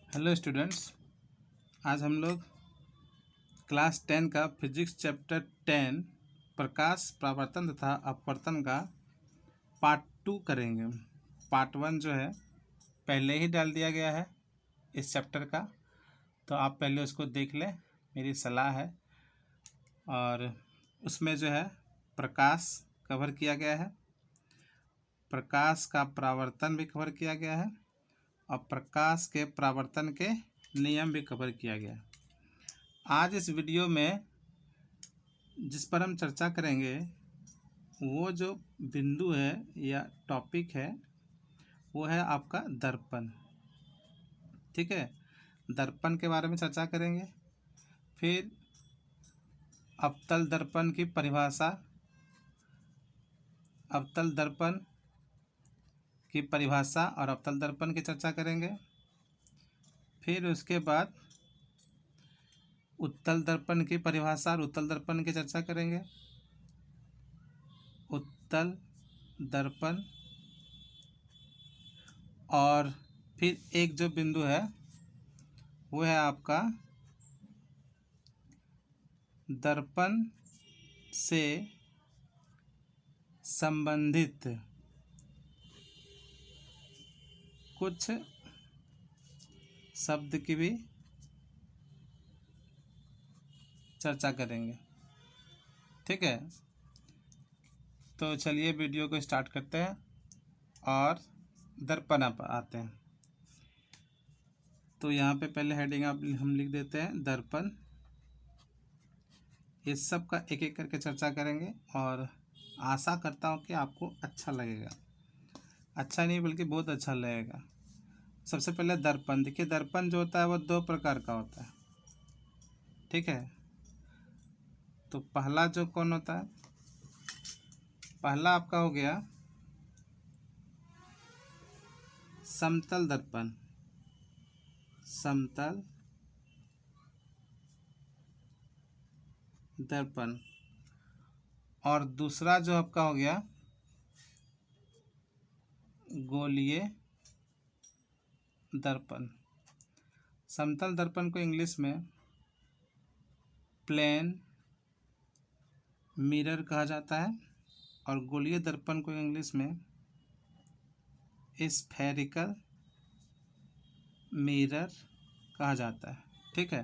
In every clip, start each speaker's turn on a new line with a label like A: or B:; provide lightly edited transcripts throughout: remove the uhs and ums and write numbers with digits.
A: Hello students. आज हम लोग क्लास 10 का फिजिक्स चैप्टर 10 प्रकाश परावर्तन तथा अपवर्तन का पार्ट 2 करेंगे। पार्ट 1 जो है पहले ही डाल दिया गया है इस चैप्टर का, तो आप पहले उसको देख लें, मेरी सलाह है। और उसमें जो है प्रकाश कवर किया गया है, प्रकाश का परावर्तन भी कवर किया गया है और प्रकाश के परावर्तन के नियम भी कवर किया गया। आज इस वीडियो में जिस पर हम चर्चा करेंगे वो जो बिंदु है या टॉपिक है वो है आपका दर्पण। ठीक है, दर्पण के बारे में चर्चा करेंगे। फिर अवतल दर्पण की परिभाषा, अवतल दर्पण की परिभाषा और अवतल दर्पण की चर्चा करेंगे। फिर उसके बाद उत्तल दर्पण की परिभाषा और उत्तल दर्पण की चर्चा करेंगे। उत्तल दर्पण और फिर एक जो बिंदु है वो है आपका दर्पण से संबंधित कुछ शब्द की भी चर्चा करेंगे। ठीक है, तो चलिए वीडियो को स्टार्ट करते हैं और दर्पण पर आते हैं। तो यहाँ पे पहले हेडिंग हम लिख देते हैं दर्पण। इस सब का एक एक करके चर्चा करेंगे और आशा करता हूँ कि आपको अच्छा लगेगा। अच्छा नहीं बल्कि बहुत अच्छा लगेगा। सबसे पहले दर्पण देखिए, दर्पण जो होता है वो दो प्रकार का होता है। ठीक है, तो पहला जो कौन होता है, पहला आपका हो गया समतल दर्पण। समतल दर्पण। और दूसरा जो आपका हो गया गोलीय दर्पण। समतल दर्पण को इंग्लिश में प्लेन मिरर कहा जाता है और गोलीय दर्पण को इंग्लिश में स्फेरिकल मिरर कहा जाता है। ठीक है,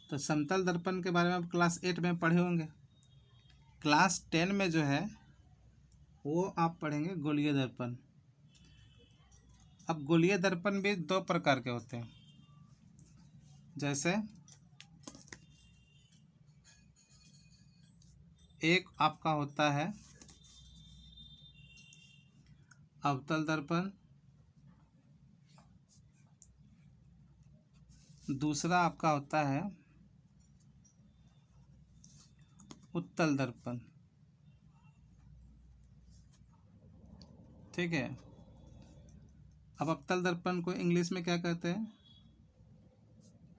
A: तो समतल दर्पण के बारे में आप क्लास 8 में पढ़े होंगे। क्लास 10 में जो है वो आप पढ़ेंगे गोलीय दर्पण। अब गोलीय दर्पण भी दो प्रकार के होते हैं, जैसे एक आपका होता है अवतल दर्पण, दूसरा आपका होता है उत्तल दर्पण। ठीक है, अब अवतल दर्पण को इंग्लिश में क्या कहते हैं,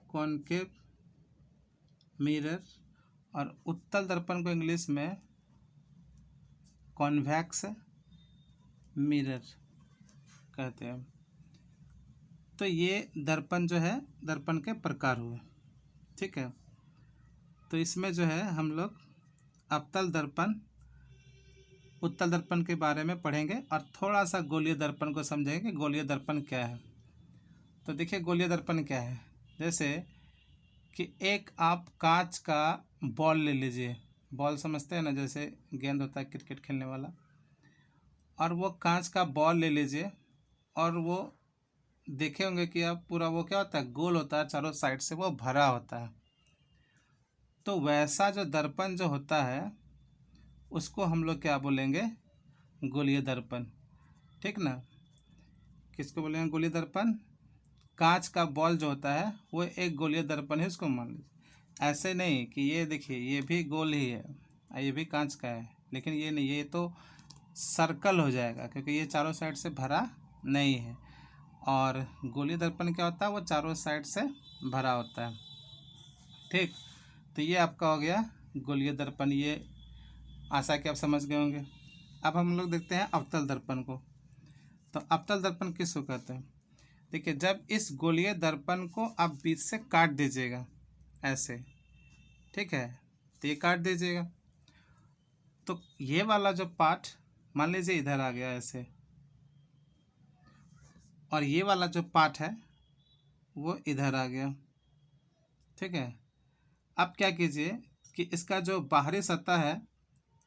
A: कॉनकेव मिरर, और उत्तल दर्पण को इंग्लिश में कॉन्वेक्स मिरर कहते हैं। तो ये दर्पण जो है दर्पण के प्रकार हुए। ठीक है, तो इसमें जो है हम लोग अवतल दर्पण उत्तल दर्पण के बारे में पढ़ेंगे और थोड़ा सा गोलीय दर्पण को समझेंगे कि गोलीय दर्पण क्या है। तो देखिए गोलीय दर्पण क्या है, जैसे कि एक आप कांच का बॉल ले लीजिए। बॉल समझते हैं ना, जैसे गेंद होता है क्रिकेट खेलने वाला, और वो कांच का बॉल ले लीजिए और वो देखे होंगे कि आप पूरा वो क्या होता है, गोल होता है, चारों साइड से वो भरा होता है। तो वैसा जो दर्पण जो होता है उसको हम लोग क्या बोलेंगे, गोलीय दर्पण। ठीक ना, किसको बोलेंगे गोलीय दर्पण, कांच का बॉल जो होता है वो एक गोलीय दर्पण है, उसको मान लीजिए। ऐसे नहीं कि ये देखिए ये भी गोल ही है, ये भी कांच का है, लेकिन ये नहीं, ये तो सर्कल हो जाएगा क्योंकि ये चारों साइड से भरा नहीं है। और गोलीय दर्पण क्या होता है, वो चारों साइड से भरा होता है। ठीक, तो ये आपका हो गया गोलीय दर्पण। ये आशा कि आप समझ गए होंगे। अब हम लोग देखते हैं अवतल दर्पण को। तो अवतल दर्पण किसको कहते हैं, देखिए जब इस गोलीय दर्पण को आप बीच से काट दीजिएगा ऐसे, ठीक है, तो ये काट दीजिएगा, तो ये वाला जो पार्ट मान लीजिए इधर आ गया ऐसे, और ये वाला जो पार्ट है वो इधर आ गया, ठीक है। अब क्या कीजिए कि इसका जो बाहरी सतह है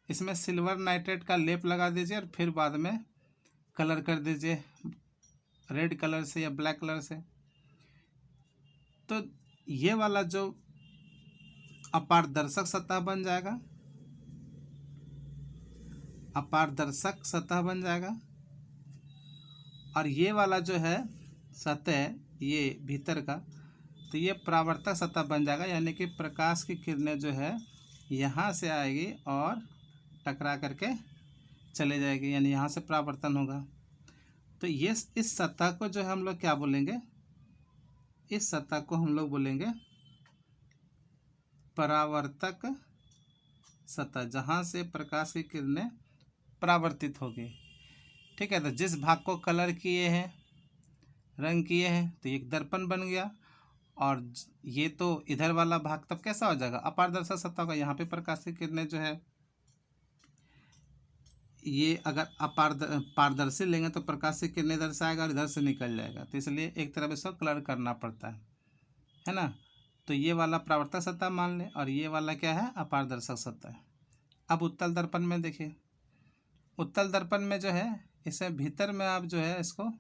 A: इसमें सिल्वर नाइट्रेट का लेप लगा दीजिए और फिर बाद में कलर कर दीजिए रेड कलर से या ब्लैक कलर से। तो ये वाला जो अपारदर्शक सतह बन जाएगा, अपारदर्शक सतह बन जाएगा, और ये वाला जो है सतह ये भीतर का, तो ये परावर्तक सतह बन जाएगा, यानी कि प्रकाश की किरणें जो है यहाँ से आएगी और टकरा करके चले जाएगी, यानी यहाँ से परावर्तन होगा। तो ये इस सतह को जो है हम लोग क्या बोलेंगे, इस सतह को हम लोग बोलेंगे परावर्तक सतह, जहाँ से प्रकाश की किरणें परावर्तित होगी, ठीक है। तो जिस भाग को कलर किए हैं, रंग किए हैं, तो ये एक दर्पण बन गया, और ये तो इधर वाला भाग तब कैसा हो जाएगा, अपारदर्शक सतह का। यहाँ पे प्रकाश की किरणें जो है ये अगर पारदर्शी लेंगे तो प्रकाश की किरणें इधर से आएगा और इधर से निकल जाएगा, तो इसलिए एक तरफ इसको कलर करना पड़ता है ना। तो ये वाला परावर्तक सतह मान लें और ये वाला क्या है, अपारदर्शक सतह। अब उत्तल दर्पण में देखिए, उत्तल दर्पण में जो है इसे भीतर में आप जो है इसको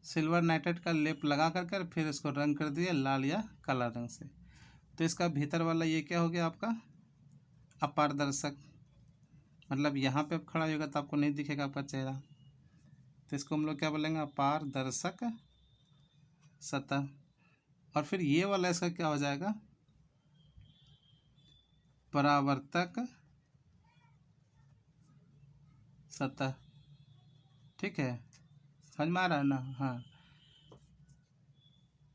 A: सिल्वर नाइट्रेट का लेप लगा कर फिर इसको रंग कर दिए लाल या काला रंग से, तो इसका भीतर वाला ये क्या हो गया आपका अपारदर्शक, मतलब यहाँ पे आप खड़ा होगा तो आपको नहीं दिखेगा आपका चेहरा, तो इसको हम लोग क्या बोलेंगे, अपारदर्शक सतह। और फिर ये वाला इसका क्या हो जाएगा, परावर्तक सतह, ठीक है, समझ में आ रहा है ना। हाँ,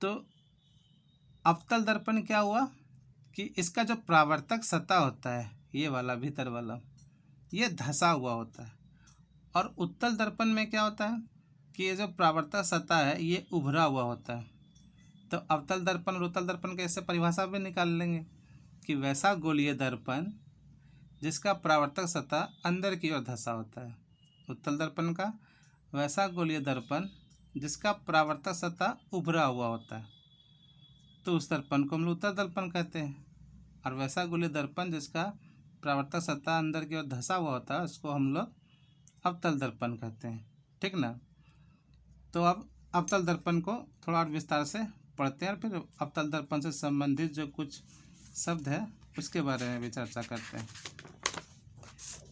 A: तो अवतल दर्पण क्या हुआ कि इसका जो परावर्तक सतह होता है ये वाला भीतर वाला ये धंसा हुआ होता है, और उत्तल दर्पण में क्या होता है कि ये जो परावर्तक सतह है ये उभरा हुआ होता है। तो अवतल दर्पण और उत्तल दर्पण का इससे परिभाषा भी निकाल लेंगे कि वैसा गोलीय दर्पण जिसका परावर्तक सतह अंदर की ओर धंसा होता है, उत्तल दर्पण का वैसा गोलीय दर्पण जिसका परावर्तक सतह उभरा हुआ होता है, तो उस दर्पण को हम लोग उत्तल दर्पण कहते हैं। और वैसा गोलीय दर्पण जिसका परावर्तक सतह अंदर की ओर धंसा हुआ होता है उसको हम लोग अवतल दर्पण कहते हैं, ठीक ना। तो अब अवतल दर्पण को थोड़ा और विस्तार से पढ़ते हैं और फिर अवतल दर्पण से संबंधित जो कुछ शब्द है उसके बारे में भी चर्चा करते हैं,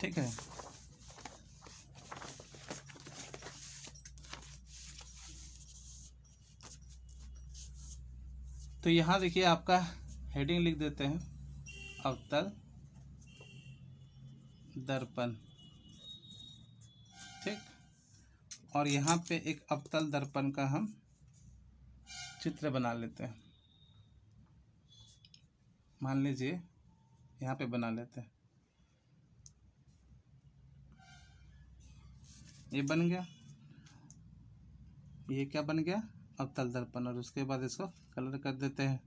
A: ठीक है। तो यहाँ देखिए आपका हेडिंग लिख देते हैं अवतल दर्पण, ठीक, और यहाँ पे एक अवतल दर्पण का हम चित्र बना लेते हैं, मान लीजिए यहाँ पे बना लेते हैं, ये बन गया, ये क्या बन गया अवतल दर्पण, और उसके बाद इसको कलर कर देते हैं।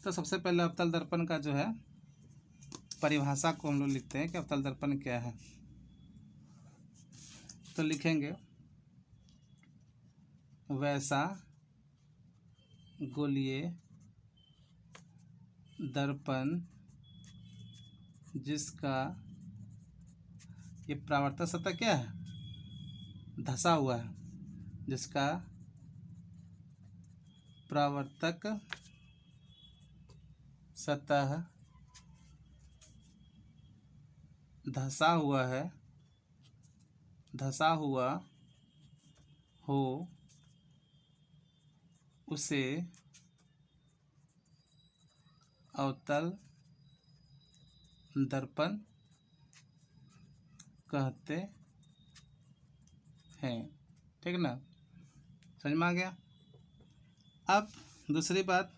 A: तो सबसे पहले अवतल दर्पण का जो है परिभाषा को हम लोग लिखते हैं कि अवतल दर्पण क्या है। तो लिखेंगे वैसा गोलीय दर्पण जिसका ये परावर्तक सतह क्या है, धंसा हुआ है, जिसका परावर्तक सतह धंसा हुआ है, धंसा हुआ हो, उसे अवतल दर्पण कहते हैं, ठीक ना, समझ में आ गया। अब दूसरी बात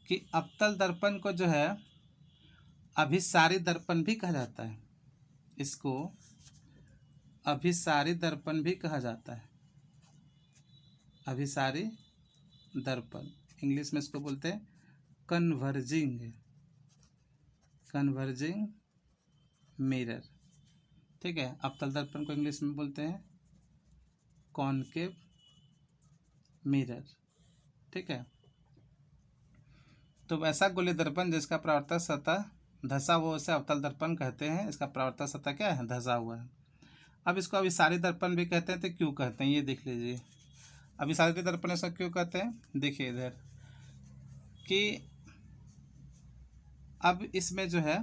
A: कि अवतल दर्पण को जो है अभिसारी दर्पण भी कहा जाता है, इसको अभिसारी दर्पण भी कहा जाता है, अभिसारी दर्पण, इंग्लिश में इसको बोलते हैं कन्वर्जिंग मिरर। ठीक है, अवतल दर्पण को इंग्लिश में बोलते हैं कॉनकेव मिरर। ठीक है, तो वैसा गोलीय दर्पण जिसका परावर्तक सतह धंसा हुआ उसे अवतल दर्पण कहते हैं। इसका परावर्तक सतह क्या है? धंसा हुआ है। अब इसको अभिसारी दर्पण भी कहते हैं। तो क्यों कहते हैं ये देख लीजिए। अभिसारी दर्पण ऐसा क्यों कहते हैं? देखिए इधर कि अब इसमें जो है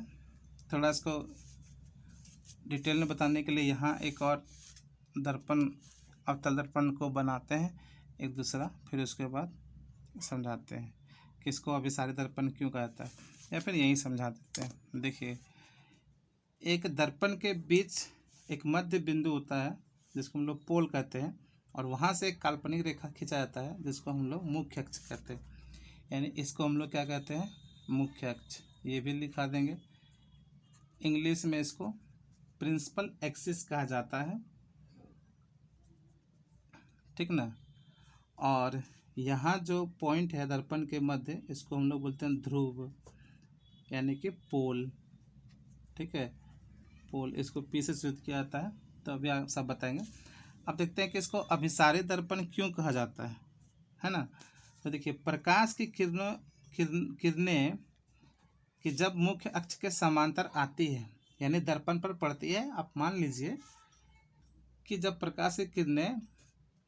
A: थोड़ा इसको डिटेल में बताने के लिए यहाँ एक और दर्पण अवतल दर्पण को बनाते हैं एक दूसरा, फिर उसके बाद समझाते हैं कि इसको अभिसारी दर्पण क्यों कहता है, या फिर यही समझा देते हैं। देखिए, एक दर्पण के बीच एक मध्य बिंदु होता है जिसको हम लोग पोल कहते हैं, और वहाँ से एक काल्पनिक रेखा खींचा जाता है जिसको हम लोग मुख्य अक्ष कहते हैं। यानी इसको हम लोग क्या कहते हैं? मुख्य अक्ष। ये भी लिखा देंगे। इंग्लिश में इसको प्रिंसिपल एक्सिस कहा जाता है। ठीक ना। और यहाँ जो पॉइंट है दर्पण के मध्य, इसको हम लोग बोलते हैं ध्रुव, यानी कि पोल। ठीक है, पोल, इसको पी से सूचित किया जाता है। तो अभी आप सब बताएंगे। अब देखते हैं कि इसको अभिसारी दर्पण क्यों कहा जाता है ना। तो देखिए, प्रकाश की किरणें कि जब मुख्य अक्ष के समांतर आती है, यानी दर्पण पर पड़ती है। आप मान लीजिए कि जब प्रकाश की किरणें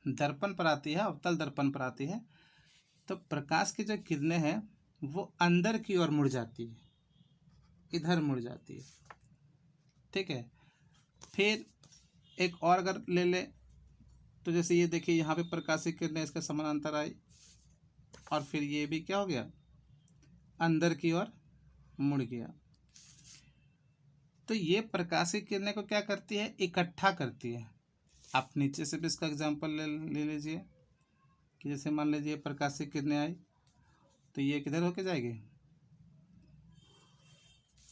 A: दर्पण पर आती है, अवतल दर्पण पर आती है, तो प्रकाश की जो किरणें हैं वो अंदर की ओर मुड़ जाती है, इधर मुड़ जाती है। ठीक है, फिर एक और अगर ले ले तो जैसे ये देखिए, यहाँ पे प्रकाश की किरणें इसके समानांतर आई, और फिर ये भी क्या हो गया? अंदर की ओर मुड़ गया। तो ये प्रकाश की किरणें को क्या करती है? इकट्ठा करती है। आप नीचे से भी इसका एग्जांपल ले लीजिए कि जैसे मान लीजिए प्रकाश की किरणें आई, तो ये किधर होके जाएगी?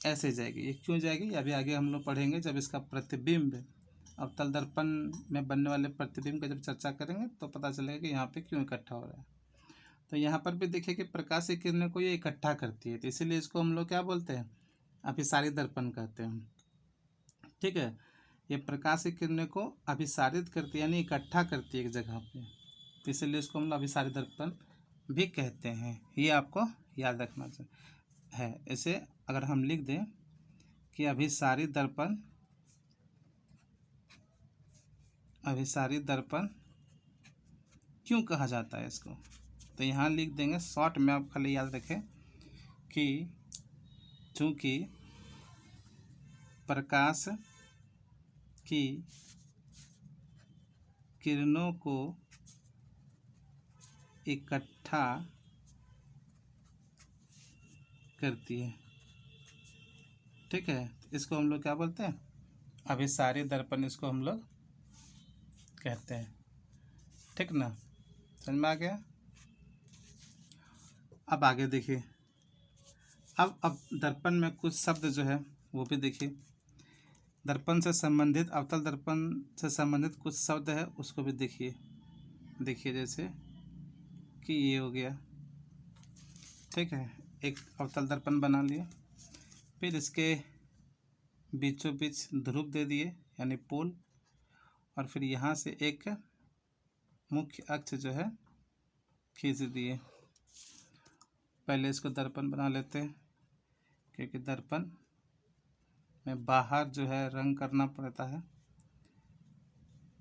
A: ऐसे जाएगी। ये क्यों जाएगी अभी आगे हम लोग पढ़ेंगे, जब इसका प्रतिबिंब अवतल दर्पण में बनने वाले प्रतिबिंब का जब चर्चा करेंगे तो पता चलेगा कि यहाँ पे क्यों इकट्ठा हो रहा है। तो यहाँ पर भी देखिए कि प्रकाश की किरणें को ये इकट्ठा करती है, तो इसीलिए इसको हम लोग क्या बोलते हैं? अभिसारी दर्पण कहते हैं। ठीक है, ये प्रकाश की किरणें को अभिसारित करती है, यानी इकट्ठा करती है एक जगह पे, तो इसलिए इसको हम लोग अभिसारी दर्पण भी कहते हैं। ये आपको याद रखना है। इसे अगर हम लिख दें कि अभिसारी दर्पण क्यों कहा जाता है इसको, तो यहाँ लिख देंगे शॉर्ट में। आप खाली याद रखें कि चूँकि प्रकाश की किरणों को इकट्ठा करती है। ठीक है, इसको हम लोग क्या बोलते हैं? अभिसारी दर्पण इसको हम लोग कहते हैं। ठीक ना, समझ में आ गया। अब आगे देखिए, अब दर्पण में कुछ शब्द जो है वो भी देखिए। दर्पण से संबंधित, अवतल दर्पण से संबंधित कुछ शब्द है उसको भी देखिए जैसे कि ये हो गया। ठीक है, एक अवतल दर्पण बना लिए, फिर इसके बीचों बीच ध्रुव दे दिए यानी पोल, और फिर यहाँ से एक मुख्य अक्ष जो है खींच दिए। पहले इसको दर्पण बना लेते हैं, क्योंकि दर्पण में बाहर जो है रंग करना पड़ता है।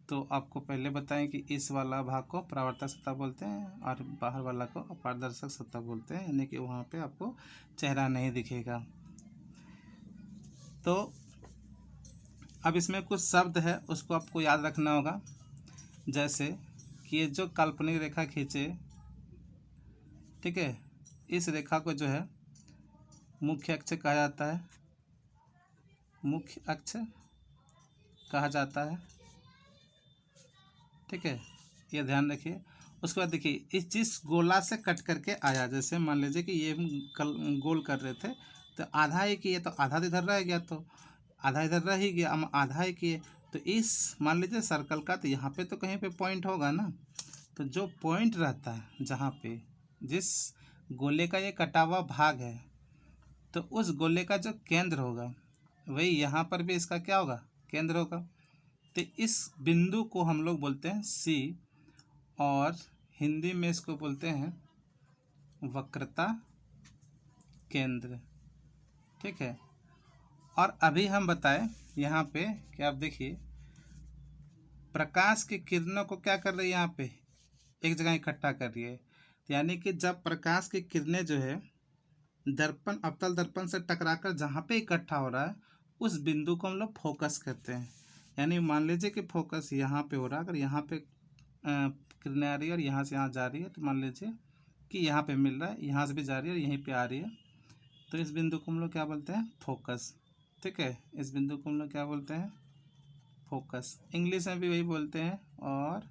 A: तो आपको पहले बताएं कि इस वाला भाग को परावर्तक सतह बोलते हैं और बाहर वाला को अपारदर्शक सतह बोलते हैं, यानी कि वहाँ पे आपको चेहरा नहीं दिखेगा। तो अब इसमें कुछ शब्द है उसको आपको याद रखना होगा, जैसे कि ये जो काल्पनिक रेखा खींचे, ठीक है, इस रेखा को जो है मुख्य अक्ष कहा जाता है, मुख्य अक्ष कहा जाता है। ठीक है, ये ध्यान रखिए। उसके बाद देखिए, इस जिस गोला से कट करके आया, जैसे मान लीजिए कि ये हम कल गोल कर रहे थे तो आधा ही किए तो आधा इधर रह गया, तो आधा इधर रह ही गया, हम आधा ही किए तो इस मान लीजिए सर्कल का, तो यहाँ पे तो कहीं पे पॉइंट होगा ना, तो जो पॉइंट रहता है जहाँ पे जिस गोले का ये कटा हुआ भाग है, तो उस गोले का जो केंद्र होगा वही यहाँ पर भी इसका क्या होगा, केंद्र होगा। तो इस बिंदु को हम लोग बोलते हैं सी, और हिंदी में इसको बोलते हैं वक्रता केंद्र। ठीक है। और अभी हम बताएं यहाँ पे कि आप देखिए प्रकाश की किरणों को क्या कर रही है, यहाँ पे एक जगह इकट्ठा कर रही है। यानी कि जब प्रकाश की किरणें जो है दर्पण अवतल दर्पण से टकराकर जहाँ पे इकट्ठा हो रहा है उस बिंदु को हम लोग फोकस कहते हैं। यानी मान लीजिए कि फोकस यहाँ पे हो रहा है, अगर यहाँ पे किरणें आ रही है और यहाँ से यहाँ जा रही है, तो मान लीजिए कि यहाँ पे मिल रहा है, यहाँ से भी जा रही है और यहीं पे आ रही है, तो इस बिंदु को हम लोग क्या बोलते हैं, फोकस। ठीक है, इस बिंदु को हम लोग क्या बोलते हैं, फोकस। इंग्लिश में भी वही बोलते हैं और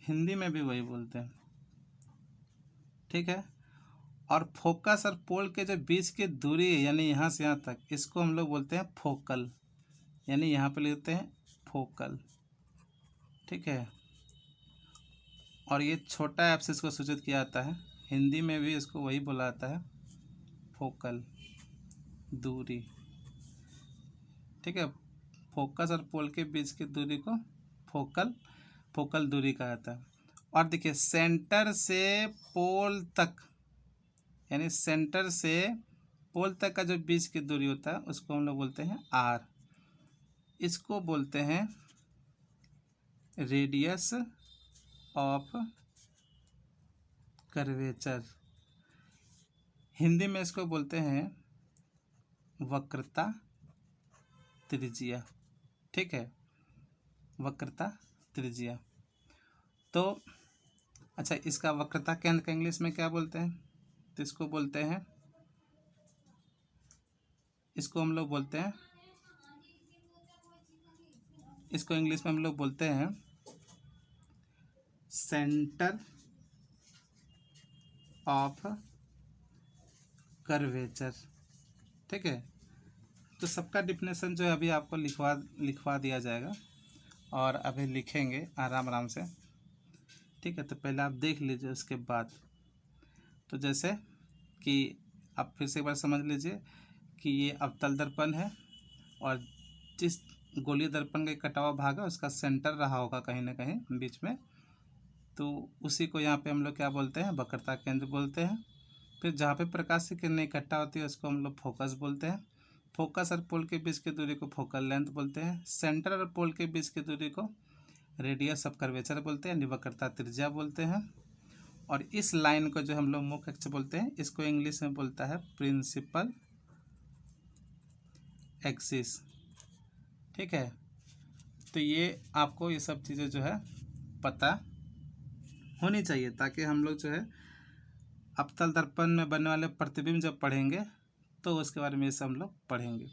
A: हिंदी में भी वही बोलते हैं। ठीक है। और फोकस और पोल के जो बीच की दूरी है यानी यहाँ से यहाँ तक, इसको हम लोग बोलते हैं फोकल, यानी यहाँ पे लिखते हैं फोकल। ठीक है। और ये छोटा एप्स इसको सूचित किया जाता है, हिंदी में भी इसको वही बोला जाता है, फोकल दूरी। ठीक है। फोकस और पोल के बीच की दूरी को फोकल दूरी कहा जाता है। और देखिए सेंटर से पोल तक, यानी सेंटर से पोल तक का जो बीच की दूरी होता है उसको हम लोग बोलते हैं आर। इसको बोलते हैं रेडियस ऑफ कर्वेचर। हिंदी में इसको बोलते हैं वक्रता त्रिज्या। ठीक है, वक्रता त्रिज्या। तो अच्छा, इसका वक्रता केंद्र का इंग्लिश में क्या बोलते हैं, तो इसको बोलते हैं, इसको हम लोग बोलते हैं, इसको इंग्लिश में हम लोग बोलते हैं सेंटर ऑफ कर्वेचर। ठीक है। तो सबका डिफिनेशन जो है अभी आपको लिखवा दिया जाएगा और अभी लिखेंगे आराम आराम से। ठीक है। तो पहले आप देख लीजिए, उसके बाद तो जैसे कि आप फिर से एक बार समझ लीजिए कि ये अवतल दर्पण है और जिस गोलीय दर्पण का कटा हुआ भाग है उसका सेंटर रहा होगा कहीं ना कहीं बीच में, तो उसी को यहाँ पे हम लोग क्या बोलते हैं, वक्रता केंद्र बोलते हैं। फिर जहाँ पे प्रकाश की किरणें इकट्ठा होती है उसको हम लोग फोकस बोलते हैं। फोकस और पोल के बीच की दूरी को फोकल लेंथ बोलते हैं। सेंटर और पोल के बीच की दूरी को रेडियस ऑफ कर्वेचर बोलते हैं, वक्रता त्रिज्या बोलते हैं। और इस लाइन को जो हम लोग मुख्य अक्ष बोलते हैं, इसको इंग्लिश में बोलता है प्रिंसिपल एक्सिस। ठीक है। तो ये आपको ये सब चीज़ें जो है पता होनी चाहिए, ताकि हम लोग जो है अवतल दर्पण में बनने वाले प्रतिबिंब जब पढ़ेंगे तो उसके बारे में ये सब हम लोग पढ़ेंगे।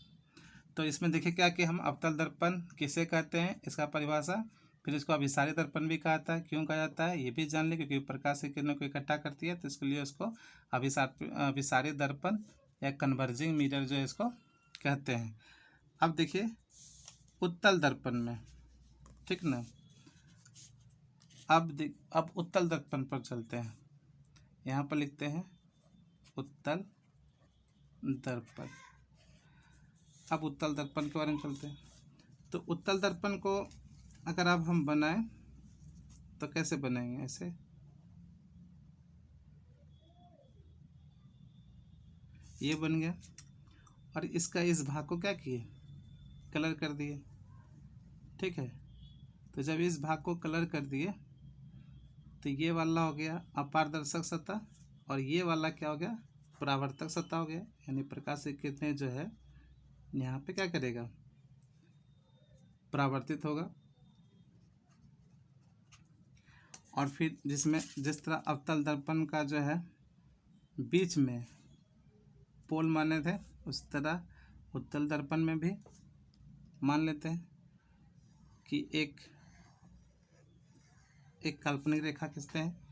A: तो इसमें देखिए क्या कि हम अवतल दर्पण किसे कहते हैं, इसका परिभाषा, फिर इसको अभिसारी दर्पण भी कहा जाता है। क्यों कहा जाता है ये भी जान लें, क्योंकि प्रकाश की किरणों को इकट्ठा करती है, तो इसके लिए उसको अभिसारी दर्पण या कन्वर्जिंग मिरर जो है इसको कहते हैं। अब देखिए उत्तल दर्पण में, ठीक ना, अब उत्तल दर्पण पर चलते हैं। यहाँ पर लिखते हैं उत्तल दर्पण। अब उत्तल दर्पण के बारे में चलते हैं। तो उत्तल दर्पण को अगर अब हम बनाएं तो कैसे बनाएंगे, ऐसे ये बन गया और इसका इस भाग को क्या किए, कलर कर दिए। ठीक है। तो जब इस भाग को कलर कर दिए तो ये वाला हो गया अपारदर्शक सतह और ये वाला क्या हो गया, परावर्तक सतह हो गया। यानी प्रकाश की किरणें जो है यहाँ पे क्या करेगा, परावर्तित होगा। और फिर जिसमें जिस तरह अवतल दर्पण का जो है बीच में पोल माने थे, उस तरह उत्तल दर्पण में भी मान लेते हैं कि एक काल्पनिक रेखा खींचते हैं।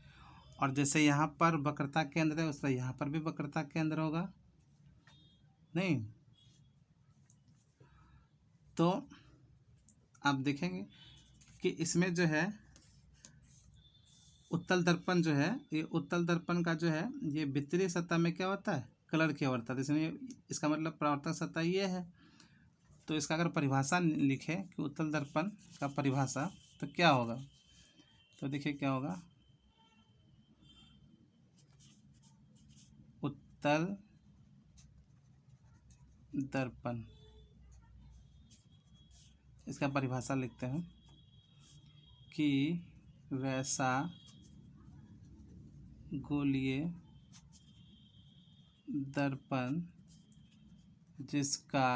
A: और जैसे यहाँ पर वक्रता केंद्र है उस तरह यहाँ पर भी वक्रता केंद्र होगा। नहीं तो आप देखेंगे कि इसमें जो है उत्तल दर्पण जो है, ये उत्तल दर्पण का जो है ये भीतरी सतह में क्या होता है, कलर किया होता है, इसमें इसका मतलब परावर्तक सतह ये है। तो इसका अगर परिभाषा लिखे कि उत्तल दर्पण का परिभाषा, तो क्या होगा, तो देखिए क्या होगा, उत्तल दर्पण, इसका परिभाषा लिखते हैं कि वैसा गोलीय दर्पण जिसका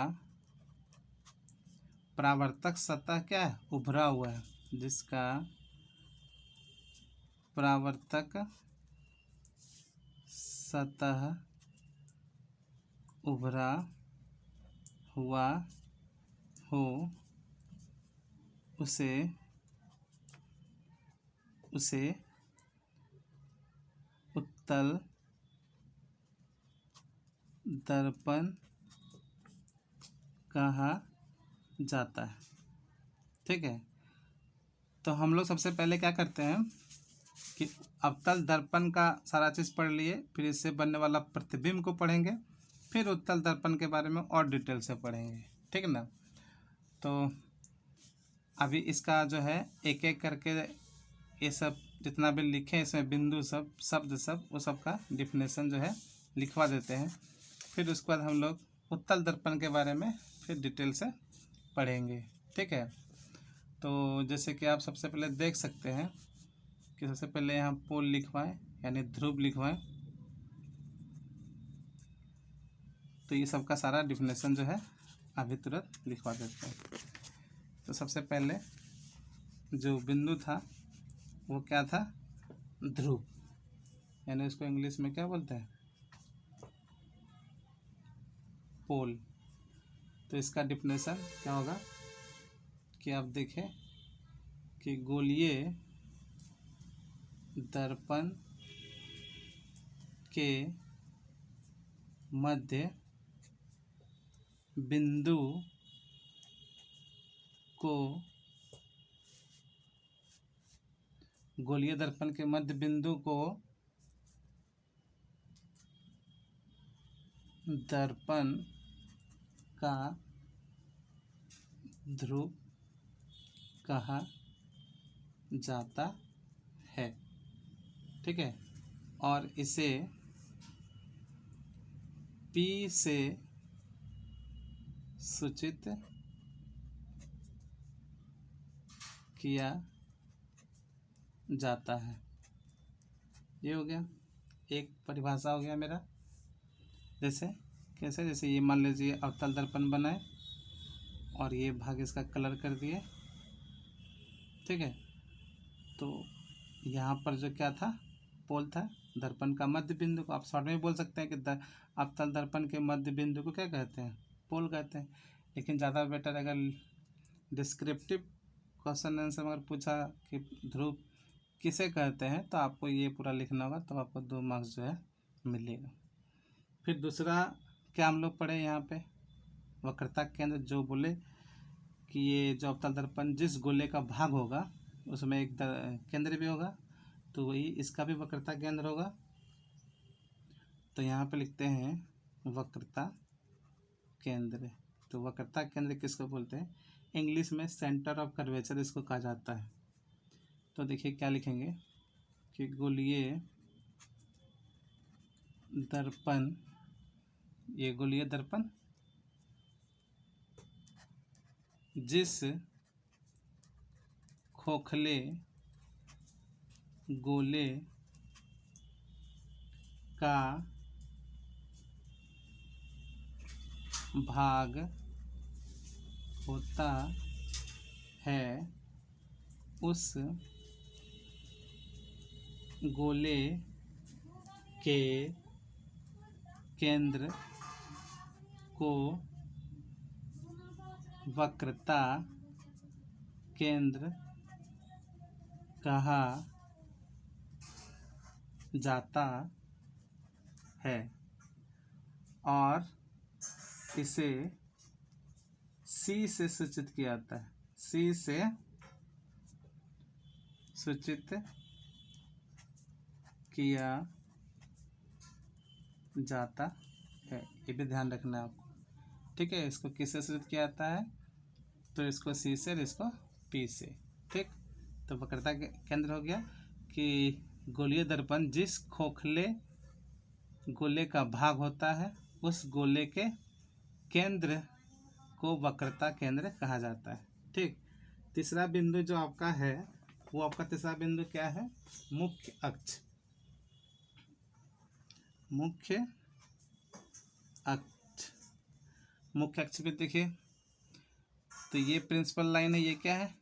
A: परावर्तक सतह क्या है, उभरा हुआ है, जिसका परावर्तक सतह उभरा हुआ हो, उसे उत्तल दर्पण कहा जाता है। ठीक है, तो हम लोग सबसे पहले क्या करते हैं कि अवतल दर्पण का सारा चीज़ पढ़ लिए, फिर इससे बनने वाला प्रतिबिंब को पढ़ेंगे, फिर उत्तल दर्पण के बारे में और डिटेल से पढ़ेंगे। ठीक है ना। तो अभी इसका जो है एक एक करके ये सब जितना भी लिखे इसमें बिंदु सब शब्द सब वो सब का डिफिनेशन जो है लिखवा देते हैं। फिर उसके बाद हम लोग उत्तल दर्पण के बारे में फिर डिटेल से पढ़ेंगे। ठीक है, तो जैसे कि आप सबसे पहले देख सकते हैं कि सबसे पहले यहाँ पोल लिखवाएं यानी ध्रुव लिखवाएं, तो ये सब का सारा डिफिनेशन जो है अभी तुरंत लिखवा देते हैं। तो सबसे पहले जो बिंदु था वो क्या था, ध्रुव, यानी उसको इंग्लिश में क्या बोलते हैं, पोल। तो इसका डिफिनेशन क्या होगा कि आप देखें कि गोलीय दर्पण के मध्य बिंदु को, गोलीय दर्पण के मध्य बिंदु को दर्पण का ध्रुव कहा जाता है। ठीक है, और इसे P से सूचित किया जाता है। ये हो गया एक परिभाषा हो गया मेरा। जैसे कैसे, जैसे ये मान लीजिए अवतल दर्पण बनाए और ये भाग इसका कलर कर दिए। ठीक है, तो यहाँ पर जो क्या था, पोल था, दर्पण का मध्य बिंदु को आप शॉर्ट में बोल सकते हैं कि अवतल दर्पण के मध्य बिंदु को क्या कहते हैं, पोल कहते हैं। लेकिन ज़्यादा बेटर अगर डिस्क्रिप्टिव क्वेश्चन आंसर अगर पूछा कि ध्रुव किसे कहते हैं, तो आपको ये पूरा लिखना होगा, तो आपको 2 मार्क्स जो है मिलेगा। फिर दूसरा क्या हम लोग पढ़े यहाँ पे, वक्रता केंद्र, जो बोले कि ये जो अवतल दर्पण जिस गोले का भाग होगा उसमें एक केंद्र भी होगा, तो वही इसका भी वक्रता केंद्र होगा। तो यहाँ पे लिखते हैं वक्रता केंद्र। तो वक्रता केंद्र किसको बोलते हैं, इंग्लिश में सेंटर ऑफ कर्वेचर इसको कहा जाता है। तो देखिए क्या लिखेंगे कि गोलीय दर्पण, ये गोलीय दर्पण जिस खोखले गोले का भाग होता है, उस गोले के केंद्र को वक्रता केंद्र कहा जाता है और इसे C से सूचित किया जाता है, C से सूचित किया जाता है। ये भी ध्यान रखना है आपको, ठीक है। इसको किससे सूचित किया जाता है? तो इसको सी से और इसको पी से, ठीक। तो वक्रता केंद्र हो गया कि गोलीय दर्पण जिस खोखले गोले का भाग होता है उस गोले के केंद्र को वक्रता केंद्र कहा जाता है, ठीक। तीसरा बिंदु जो आपका है वो आपका तीसरा बिंदु क्या है? मुख्य अक्ष। मुख्य अक्ष, मुख्य अक्ष पे देखिए, तो ये प्रिंसिपल लाइन है, ये क्या है?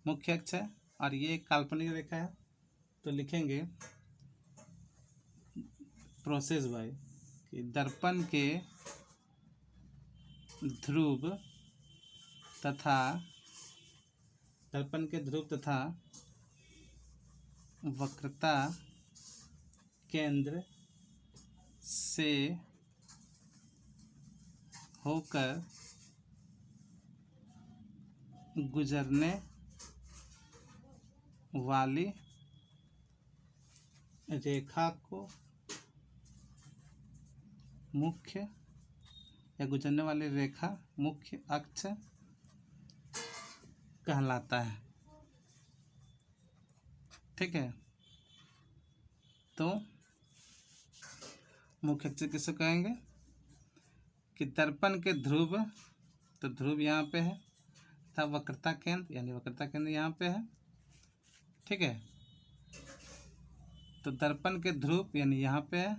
A: मुख्य अक्ष है। और ये एक काल्पनिक रेखा है। तो लिखेंगे प्रोसेस बाय कि दर्पण के ध्रुव तथा वक्रता केंद्र से होकर गुजरने वाली रेखा को मुख्य या गुजरने वाली रेखा मुख्य अक्ष कहलाता है, ठीक है। तो मुख्य अक्ष किसे कहेंगे? कि दर्पण के ध्रुव, तो ध्रुव यहाँ पे है, तथा वक्रता केंद्र यानी वक्रता केंद्र यहाँ पे है, ठीक है। तो दर्पण के ध्रुव यानी यहाँ पे है,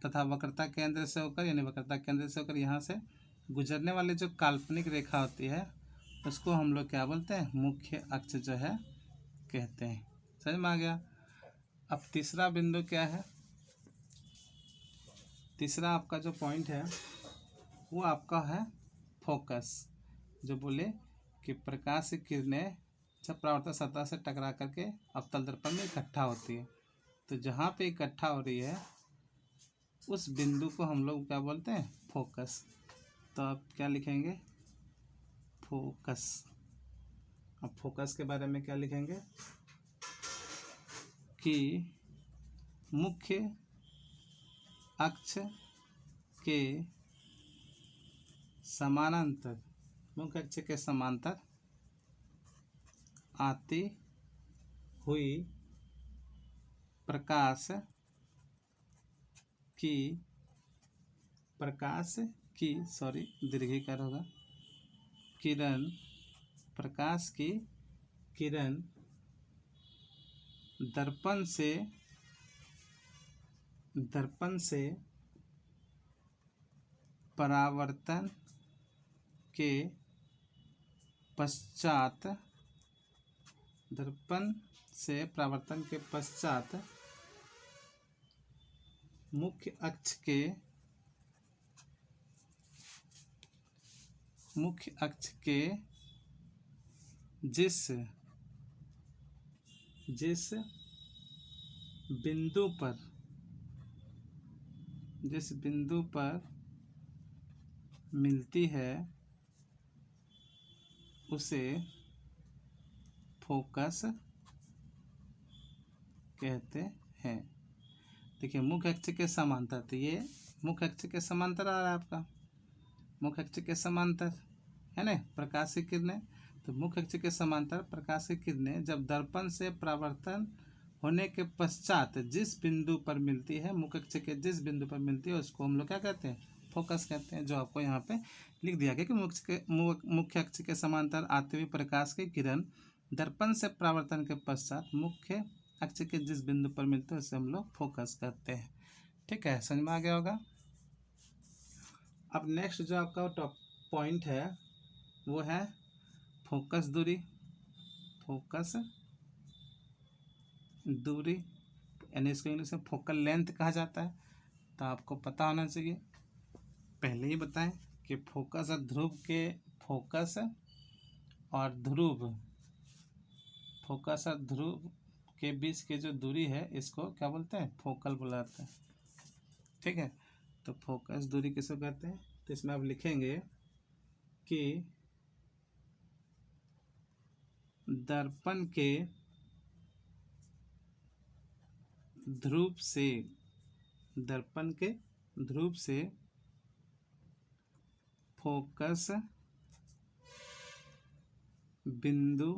A: तथा वक्रता केंद्र से होकर यानी वक्रता केंद्र से होकर यहाँ से गुजरने वाली जो काल्पनिक रेखा होती है उसको हम लोग क्या बोलते हैं? मुख्य अक्ष जो है कहते हैं। समझ में आ गया? अब तीसरा बिंदु क्या है? तीसरा आपका जो पॉइंट है वो आपका है फोकस। जो बोले कि प्रकाश की किरणें जब परावर्तक सतह से टकरा करके अवतल दर्पण में इकट्ठा होती है, तो जहाँ पे इकट्ठा हो रही है उस बिंदु को हम लोग क्या बोलते हैं? फोकस। तो आप क्या लिखेंगे? फोकस। अब फोकस के बारे में क्या लिखेंगे? कि मुख्य अक्ष के समानांतर, मुख्य अक्ष के समांतर आती हुई प्रकाश की दीर्घिकार होगा, प्रकाश की किरण दर्पण से परावर्तन के पश्चात मुख्य अक्ष के जिस बिंदु पर मिलती है उसे फोकस कहते हैं। देखिए मुख्य अक्ष के समांतर, तो ये मुख्य अक्ष के समांतर आ रहा है आपका, मुख्य अक्ष के समांतर है ना प्रकाश की किरणें। तो मुख्य अक्ष के समांतर प्रकाश की किरणें जब दर्पण से परावर्तन होने के पश्चात जिस बिंदु पर मिलती है, मुख्य अक्ष के जिस बिंदु पर मिलती है उसको हम लोग क्या कहते हैं? फोकस कहते हैं। जो आपको यहाँ पे लिख दिया गया कि मुख्य अक्ष के समांतर आती हुई प्रकाश की किरण दर्पण से परावर्तन के पश्चात मुख्य अक्ष के जिस बिंदु पर मिलते हैं उसे हम लोग फोकस करते हैं, ठीक है। समझ में आ गया होगा? अब नेक्स्ट जो आपका टॉप पॉइंट है वो है फोकस दूरी। यानी इसको इंग्लिश में फोकल लेंथ कहा जाता है। तो आपको पता होना चाहिए, पहले ही बताएं कि फोकस और ध्रुव के बीच की जो दूरी है इसको क्या बोलते हैं? फोकल बुलाते हैं, ठीक है। तो फोकस दूरी किसको कहते हैं? तो इसमें आप लिखेंगे कि दर्पण के ध्रुव से, दर्पण के ध्रुव से फोकस बिंदु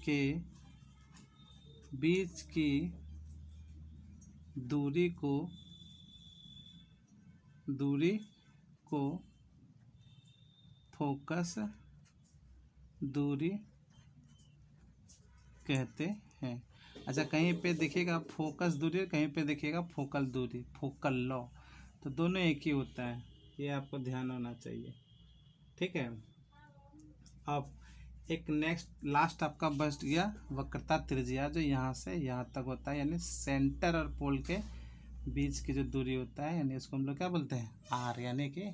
A: के बीच की दूरी को फोकस दूरी कहते हैं। अच्छा, कहीं पे देखिएगा फोकस दूरी और कहीं पे देखिएगा फोकल दूरी, फोकल लॉ, तो दोनों एक ही होता है, ये आपको ध्यान होना चाहिए। ठीक है, अब एक नेक्स्ट लास्ट आपका बच गया वक्रता त्रिज्या, जो यहाँ से यहाँ तक होता है, यानी सेंटर और पोल के बीच की जो दूरी होता है, यानी इसको हम लोग क्या बोलते हैं, आर, यानी कि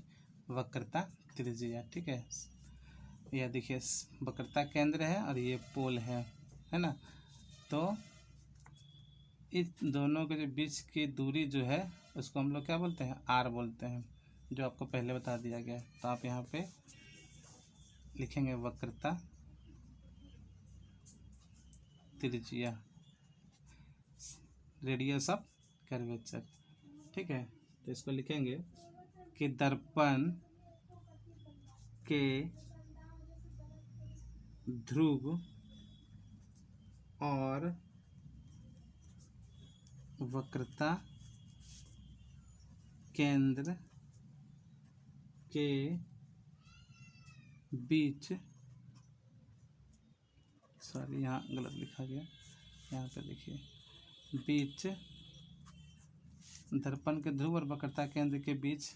A: वक्रता त्रिज्या। ठीक है, यह देखिए वक्रता केंद्र है और ये पोल है ना। तो इस दोनों के जो बीच की दूरी जो है उसको हम लोग क्या बोलते हैं, आर बोलते हैं, जो आपको पहले बता दिया गया है। तो आप यहाँ पे लिखेंगे वक्रता त्रिज्या, रेडियस ऑफ कर्वेचर। ठीक है, तो इसको लिखेंगे कि दर्पण के ध्रुव और वक्रता केंद्र के बीच, सॉरी यहाँ गलत लिखा गया, यहाँ पे देखिए, बीच दर्पण के ध्रुव और वक्रता केंद्र के बीच